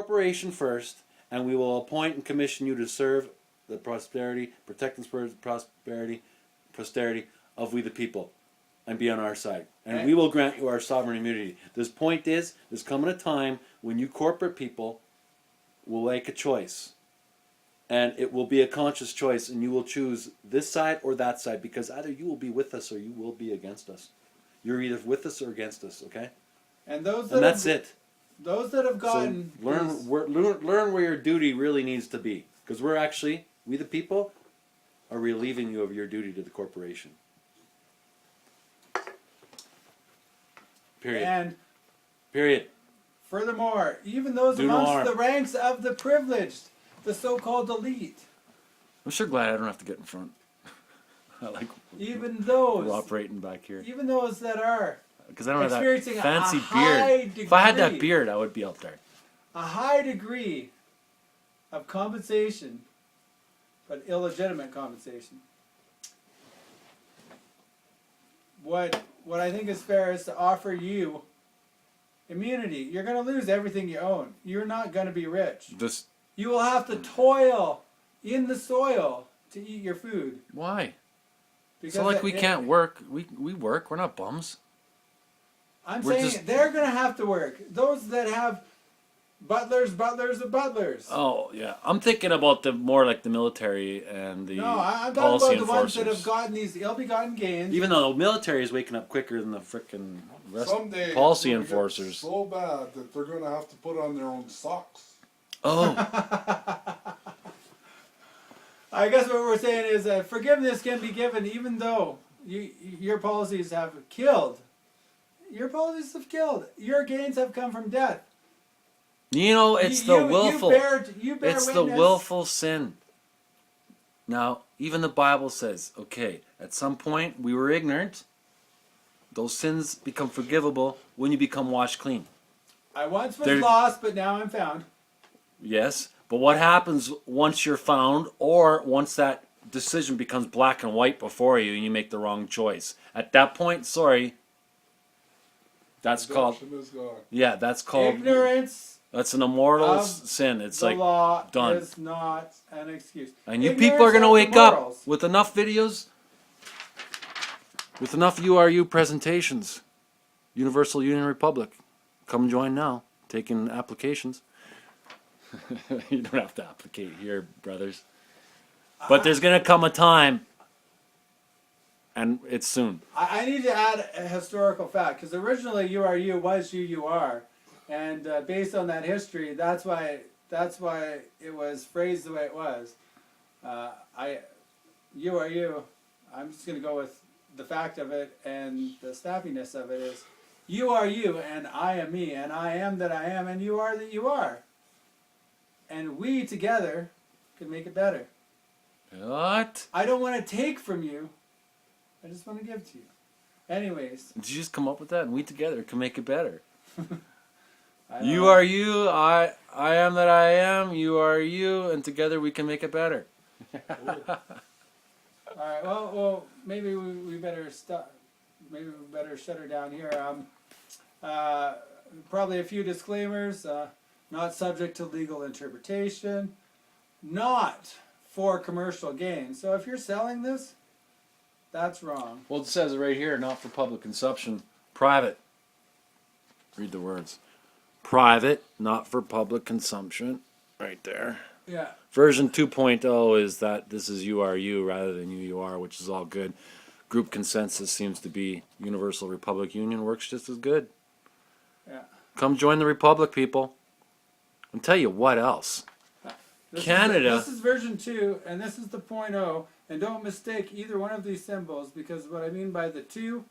corporation first, and we will appoint and commission you to serve the prosperity, protect and spur the posterity of we the people, and be on our side. And we will grant you our sovereign immunity. This point is, there's coming a time when you corporate people will make a choice. And it will be a conscious choice, and you will choose this side or that side, because either you will be with us or you will be against us. You're either with us or against us, okay? And those that and that's it. Those that have gotten... So learn where your duty really needs to be. Because we're actually, we the people, are relieving you of your duty to the corporation. Period. And period. Furthermore, even those amongst the ranks of the privileged, the so-called elite. I'm sure glad I don't have to get in front. I like even those. We're operating back here. Even those that are because I don't have that fancy beard. If I had that beard, I would be out there. A high degree of compensation, but illegitimate compensation. What I think is fair is to offer you immunity. You're going to lose everything you own. You're not going to be rich. You will have to toil in the soil to eat your food. Why? Because it's not like we can't work. We work. We're not bums. I'm saying they're going to have to work. Those that have butlers of butlers. Oh, yeah. I'm thinking about the more like the military and the I'm talking about the ones that have gotten these ill-begotten gains. Even though the military is waking up quicker than the frickin' policy enforcers. So bad that they're going to have to put on their own socks. Oh. I guess what we're saying is that forgiveness can be given even though your policies have killed. Your policies have killed. Your gains have come from death. You know, it's the willful. You bear it's witness. The willful sin. Now, even the Bible says, okay, at some point we were ignorant. Those sins become forgivable when you become washed clean. I once was lost, but now I'm found. Yes, but what happens once you're found, or once that decision becomes black and white before you and you make the wrong choice? At that point, that's called... Yeah, that's called... Ignorance. That's an immortal sin. It's like law done. Is not an excuse. And you people are going to wake up with enough videos, with enough URU presentations. Universal Union Republic. Come join now. Taking applications. You don't have to applicate here, brothers. But there's going to come a time, and it's soon. I need to add a historical fact, because originally URU was UUR. And based on that history, that's why it was phrased the way it was. URU, I'm just going to go with the fact of it and the snappiness of it is, you are you and I am me and I am that I am and you are that you are. And we together can make it better. What? I don't want to take from you. I just want to give to you. Anyways. Did you just come up with that? And we together can make it better. You are you, I am that I am, you are you, and together we can make it better. Alright, well, maybe we better stop. Maybe we better shut her down here. Probably a few disclaimers. Not subject to legal interpretation. Not for commercial gain. So if you're selling this, that's wrong. Well, it says right here, not for public consumption. Private. Read the words. Private, not for public consumption. Right there. Yeah. Version 2.0 is that this is URU rather than UUR, which is all good. Group consensus seems to be Universal Republic Union works just as good. Yeah. Come join the Republic, people. I'll tell you what else. Canada. This is version 2, and this is the 0.0. And don't mistake either one of these symbols, because what I mean by the 2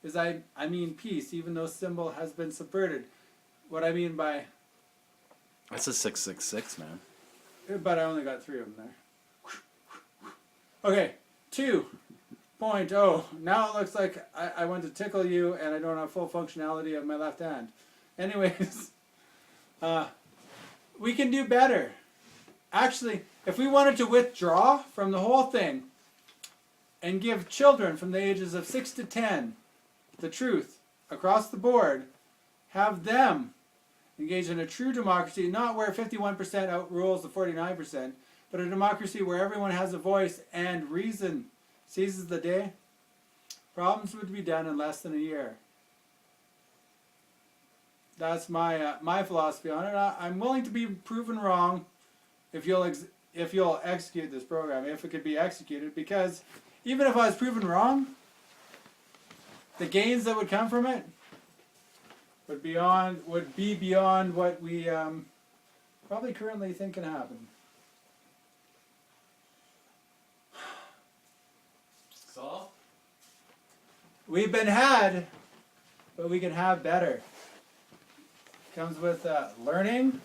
is I mean peace, even though symbol has been subverted. What I mean by... That's a 666, man. But I only got 3 of them there. Okay, 2.0. Now it looks like I want to tickle you and I don't have full functionality of my left hand. Anyways, we can do better. Actually, if we wanted to withdraw from the whole thing and give children from the ages of 6 to 10 the truth across the board, have them Engage in a true democracy, not where 51% outrules the 49%, but a democracy where everyone has a voice and reason seizes the day, problems would be done in less than a year. That's my my philosophy on it. I'm willing to be proven wrong if you'll execute this program, if it could be executed, because even if I was proven wrong, the gains that would come from it would be beyond what we probably currently think can happen. So? We've been had, but we can have better. Comes with learning,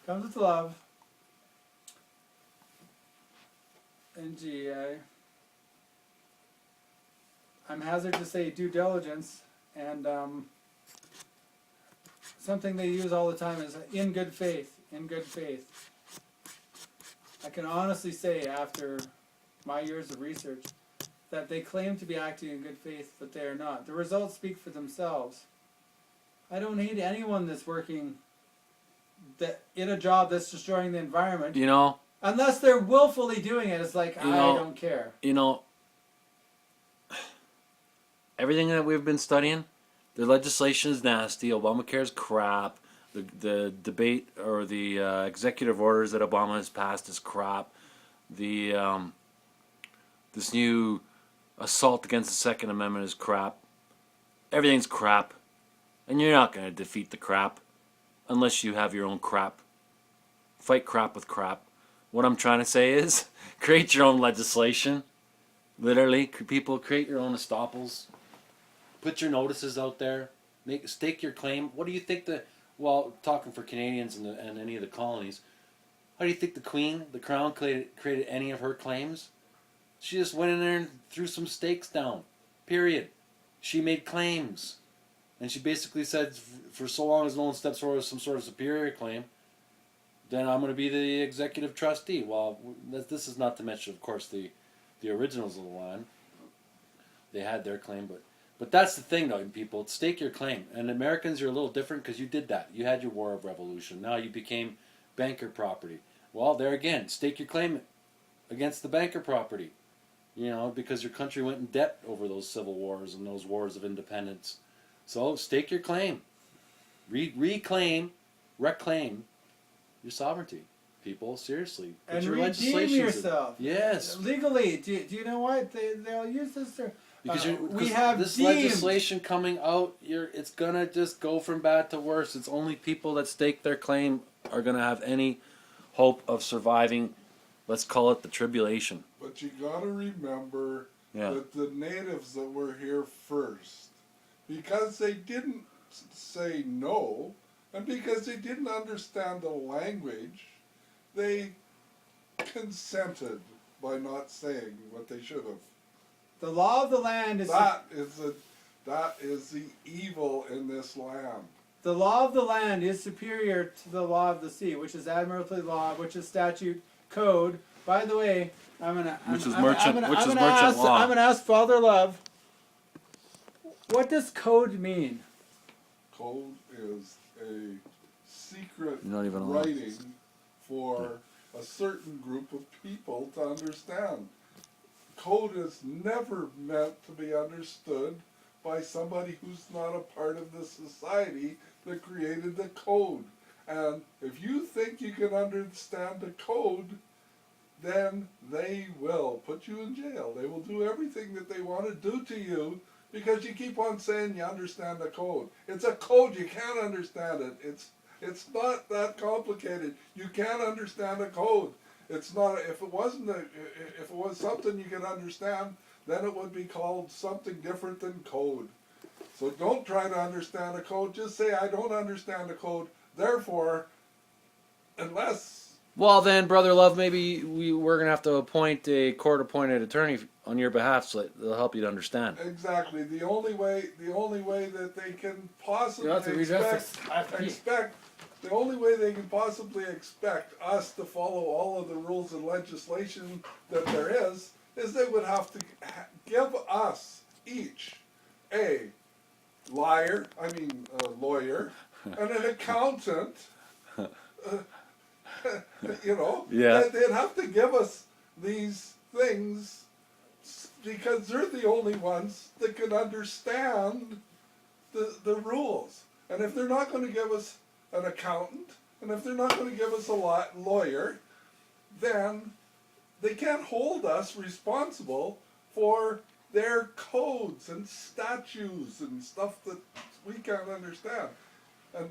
comes with love, and I'm hazard to say due diligence, and something they use all the time is in good faith, in good faith. I can honestly say after my years of research that they claim to be acting in good faith, but they are not. The results speak for themselves. I don't hate anyone that's working in a job that's destroying the environment. You know, Unless they're willfully doing it, it's like, I don't care. You know, everything that we've been studying, the legislation is nasty. ObamaCare is crap. The debate or the executive orders that Obama has passed is crap. The this new assault against the Second Amendment is crap. Everything's crap. And you're not going to defeat the crap unless you have your own crap. Fight crap with crap. What I'm trying to say is create your own legislation. Literally, people create your own estoppels. Put your notices out there. Stake your claim. What do you think talking for Canadians and any of the colonies, how do you think the Crown created any of her claims? She just went in there and threw some stakes down. Period. She made claims. And she basically said, for so long as no one steps forward with some sort of superior claim, then I'm going to be the executive trustee. Well, this is not to mention, of course, the originals of the land. They had their claim, but that's the thing, though, people. Stake your claim. And Americans are a little different because you did that. You had your War of Revolution. Now you became banker property. Well, there again, stake your claim against the banker property. You know, because your country went in debt over those civil wars and those wars of independence. So stake your claim. Reclaim your sovereignty, people. Seriously. Put And your redeem legislation yourself. Yes. Legally. Do you know what? They'll use this term. Because we have this deemed. legislation coming out, it's gonna just go from bad to worse. It's only people that stake their claim are gonna have any hope of surviving. Let's call it the tribulation. But you gotta remember that the natives that were here first, because they didn't say no, and because they didn't understand the language, they consented by not saying what they should have. The law of the land is... That is the evil in this land. The law of the land is superior to the law of the sea, which is admiralty law, which is statute code. By the way, I'm gonna ask Father Love, what does code mean? Code is a secret Not even writing for a certain group of people to understand. Code is never meant to be understood by somebody who's not a part of the society that created the code. And if you think you can understand the code, then they will put you in jail. They will do everything that they want to do to you because you keep on saying you understand the code. It's a code, you can't understand it. It's not that complicated. You can't understand a code. It's not. If it was something you could understand, then it would be called something different than code. So don't try to understand a code. Just say I don't understand the code. Therefore, unless. Well, then, Brother Love, maybe we're gonna have to appoint a court-appointed attorney on your behalf, so that they'll help you to understand. Exactly. The only way that they can possibly expect. The only way they can possibly expect us to follow all of the rules and legislation that there is they would have to give us each a lawyer, and an accountant, you know, Yeah. they'd have to give us these things because they're the only ones that can understand the rules. And if they're not going to give us an accountant, and if they're not going to give us a lawyer, then they can't hold us responsible for their codes and statutes and stuff that we can't understand. And